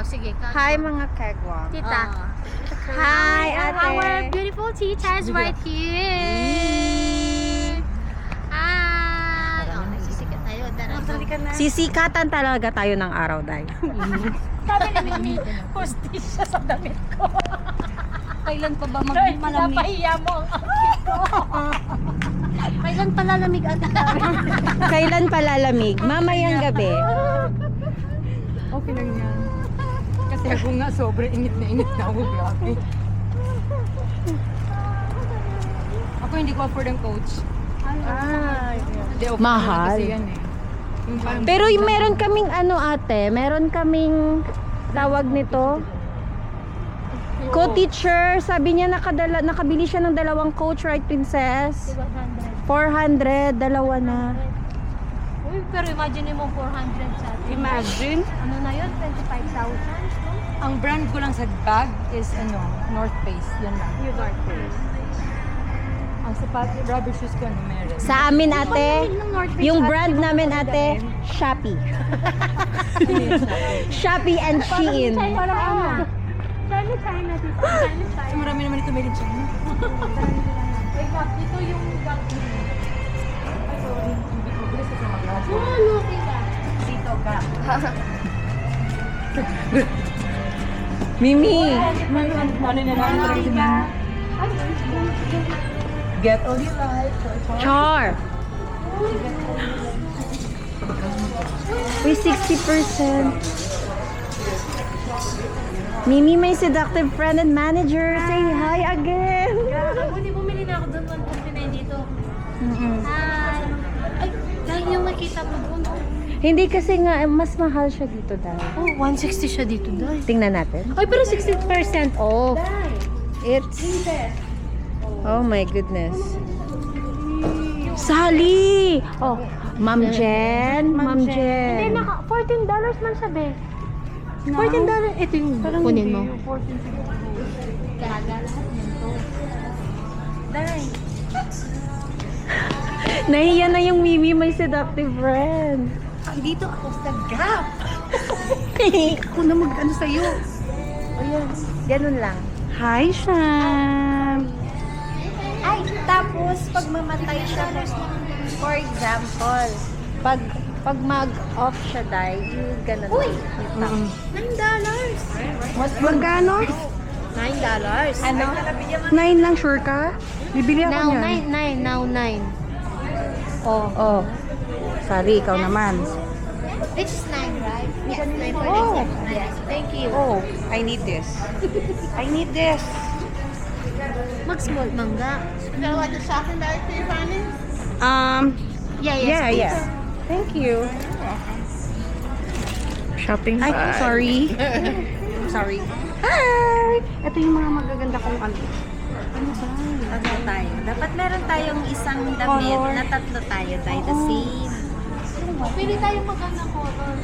sige. Hi mga kegwa. Tita. Hi ate. Our beautiful tita is right here. Hi. Oh, sisikat tayo. Sisikatan talaga tayo ng araw dahil. Sabi ni Mami, hostisya sa damit ko. Kailan pa ba Malamig. malamig? Napahiya mo ang outfit ko. Kailan pala lamig ata? Kailan palalamig? Mamayang gabi. Okay lang yan. Kasi ako nga sobrang init na ako. Grabe. Ako hindi ko afford ang coach. Hindi, okay Mahal. Kasi yan eh. Yung parang- Pero yung meron kaming ate, meron kaming tawag nito. Co-teacher, sabi niya nakabili siya ng 2 coach, right princess? 400, dalawa na. Uy, pero imagine mo 400 sa atin. Imagine. Ano na yun? 25,000? Ang brand ko lang sa bag is North Face. Yan lang. Your North Face. Ang sapat, rubber shoes ko meron. Sa amin ate, yung brand namin ate, Shopee. Shopee and Shein. Parang ano? China dito. Kasi marami naman ito made in China. Wait up, ito yung bag mo. Ay, sorry. Hindi ko bilis kasi mag-lahat. Ano, tita? Dito ka. Mimi, Ano na namin talaga si Mimi? Get all you like. Char. Uy, 60%. Mimi, may seductive friend and manager. Say hi again. Buti bumili na ako doon 159 dito. Hi. Ay, dahil yung nakita mo doon. Hindi kasi nga, mas mahal siya dito dahil. Oh, 160 siya dito dahil. Tingnan natin. Ay, pero 60% off. It's... Oh my goodness. Sally! Oh, Ma'am Jen. Ma'am Hindi, Jen. naka $14 man sabi. $14. Ito yung kunin mo. Gaga lahat nito. Dahil. Nahiya na yung Mimi, may seductive friend. Dito ako sa Gap. Ako na mag-ano sa'yo. Ayan, ganun lang. Hi, Sham. Ay, tapos pag mamatay siya, for example, pag mag-off siya dahil, yung ganun. Uy! $9. Magkano? $9. Ano? 9 lang, sure ka? Bibili ako Now niyan. 9. Now 9. Oh. Sorry, ikaw naman. This is 9, right? Yes, 9 for Oh. Yes, thank you. Oh, I need this. I need this. Mag-small mangga. Pero what the shopping bag for your family? Yeah, Yes, yeah. Thank you. Shopping Ay, bag. sorry. I'm sorry. Hi! Ito yung mga magaganda kong ano. Ano ba? Tatlo tayo. Dapat meron tayong isang damit Color. na tatlo tayo. Tayo the same. Pili tayo magandang color.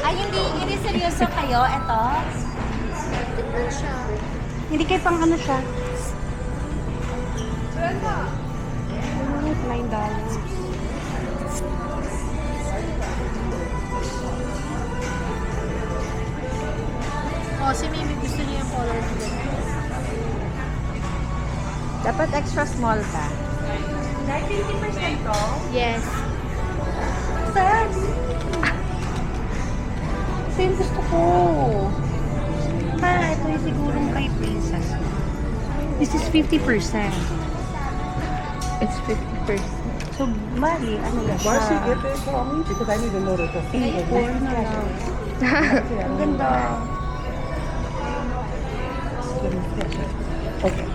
Ay, hindi seryoso kayo. Ito. Tignan siya. Hindi kayo pang ano siya. $9. Oh, si Mimi gusto niya yung color nito. Dapat extra small ka. Dahil 50% to? Yes. Saan? Ito yung gusto ko. Ito yung sigurong kay Princess. This is 50%. It's 50%. So, bali, ano na siya? Marcy, get it for me because I need to know the thing. 4 na lang. Ang ganda. Okay.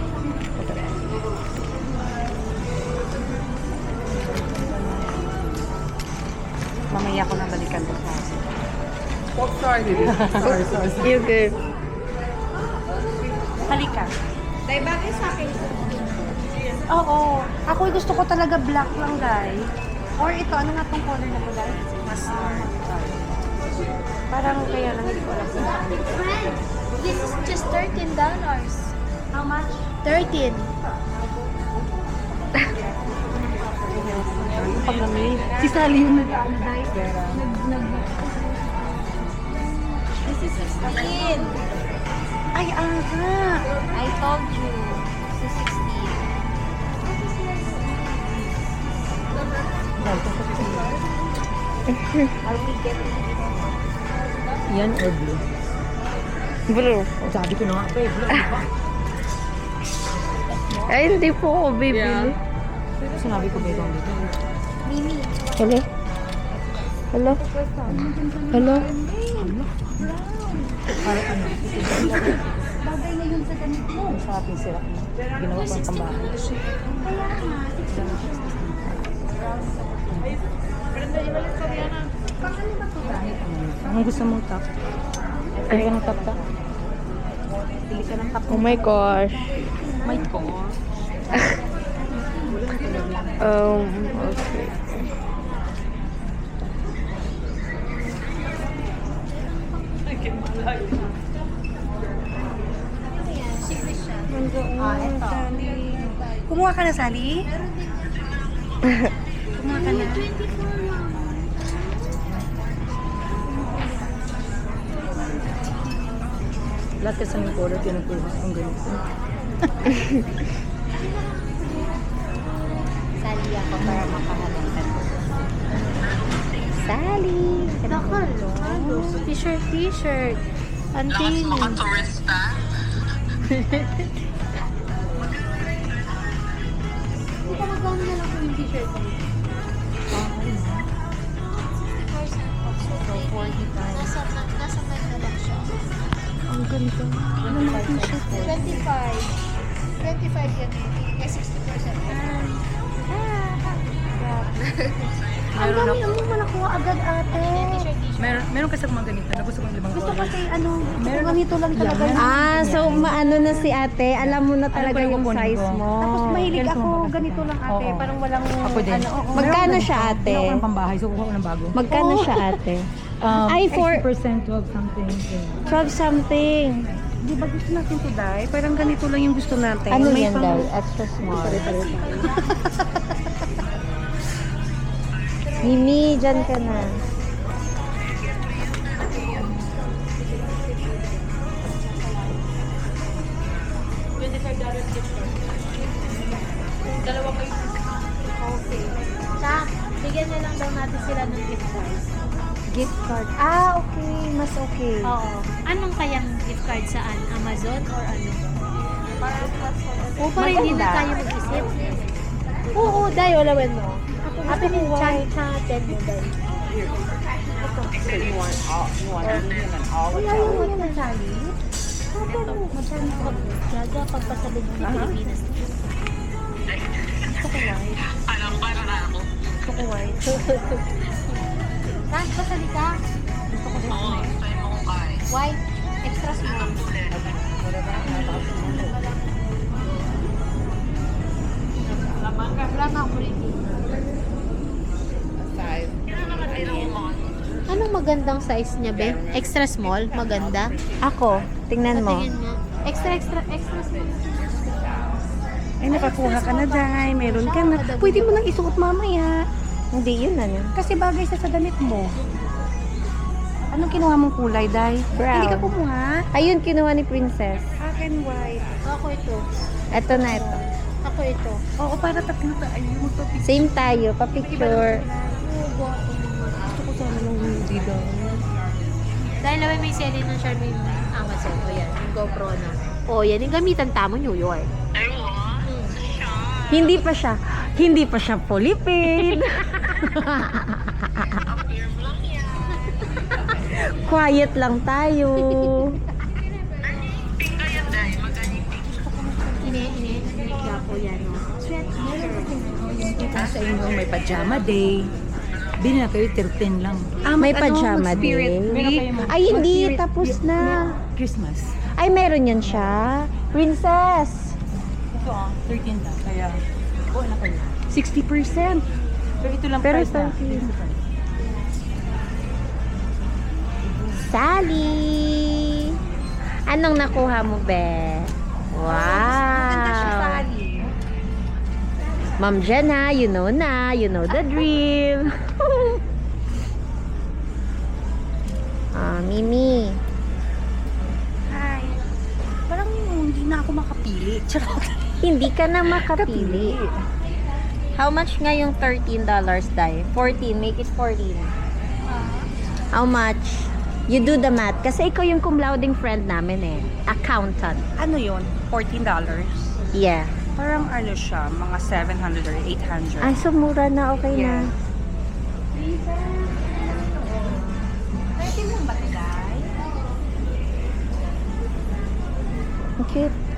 Mamaya ko na balikan to sa akin. Oh, sorry. sorry. You good. Halika. Dahil bagay sa akin. Oo. Ako gusto ko talaga black lang, guys. Or ito, ano nga tong color na to, guys? Mustard. Parang kaya lang hindi ko alam kung saan. Friend, this is just $13. How much? 13. Pag namin. Si Sally yung nag-ano, guys. 16. Ay, aga. I told you. So 16. Are we getting Yan or blue? Blue. Sabi ko na nga, blue, diba? Ay, hindi po ako bibili. Sinabi ko ba itong dito? Mimi? Hello? Hello? Hello? Para ano? Bagay na yun sa damit mo. Sa ating sila. Ginawa ko ang tambahan. Kaya nga, 16. Pang-ano ba ito ba? Anong gusto mong top? Pili ka ng top top? Pili ka ng top. Oh my gosh. My God. Okay. Ito. Kumuha ka na, Sally? Kumuha ka na. Lahat kasi ng color, kinukuha kong ganito. Sali ako para makahanap ka. Sally! Nakalo. T-shirt. Antini. Hindi ka magkano na lang po yung t-shirt mo. Nasa may na lang siya. Ang ganda. Ano mga t-shirt? 25. 25 yan eh. 60%. Ang dami ang mo nakuha agad, ate. Meron kasi mga ganito na gusto kong limang Gusto color. kasi ano, gusto ko ganito lang talaga. Ah, so maano na si ate, alam mo na talaga Ano ba yung yung kukunin size ko? mo. Tapos mahilig Kailan ako, ko ba- ganito lang ate. Oo. Parang walang, Ako din. ano, oo. Magkano siya, ate? Meron ko ng pambahay, so kuha ko ng bago. Magkano siya ate? Ay, for 80%, 12 something. 12 something. Di ba gusto natin to, Day? Parang ganito lang yung gusto natin. Ano May yan pang- daw? Extra small. Mimi, dyan ka na. Okay. Sam, bigyan na lang daw natin sila ng gift card. Gift card. Ah, okay. Mas okay. Oo. Anong kayang gift card saan? Amazon or ano? O para hindi na Maganda. tayo mag-isip. Oo, Day, walawan mo. Ate mo, chat mo, Day. Wala yung mga nasali. Ito, magkano pag gaga pagpasalog ng Pilipinas. Gusto ko white. Gusto ko white. Saan? Pasali ka? Gusto ko white. White. Extra small. Wala nga ako rin. Anong magandang size niya, Be? Extra small? Maganda? Ako, tingnan mo. Patingin nga. Extra small. Ay, nakakuha ka na, Day. Meron ka na. Pwede mo nang isuot mamaya. Hindi yun ano. Kasi bagay sa damit mo. Anong kinuha mong kulay, Day? Brown. Hindi ka kumuha. Ayun, kinuha ni Princess. Akin white. Ako ito. Ito na ito. Ako ito. Oo, para tatlo tayo. Magpapicture. Same tayo, pa-picture. Gusto ko sana ng hoodie, Day. Dahil naman may selling ng Charmaine Amazon. O yan, yung GoPro na. O yan, yung gamitan tamo New York. Hindi pa siya. Hindi pa siya Philippine. Quiet lang tayo. Gapo yan, o. Sa inyo, may pajama day. Bili na kayo, 13 lang. May pajama Spirit din. Week. Ay, hindi. Tapos na. Christmas. Ay, meron yan siya. Princess. Ito 13 lang. Kaya, buo na kayo. 60%. Pero ito lang Pero price na. 13. Sally! Anong nakuha mo, Be? Wow! Ma'am Jenna, you know na. You know the drill. Mimi. na ako makapili. Charot. Hindi ka na makapili. How much nga yung $13, Day? 14, make it 14. How much? You do the math. Kasi ikaw yung cum lauding friend namin eh. Accountant. Ano yun? $14? Yeah. Parang ano siya, mga 700 or 800. Ay, so mura na. Okay na. Pwede mo ba, guys? Ang cute.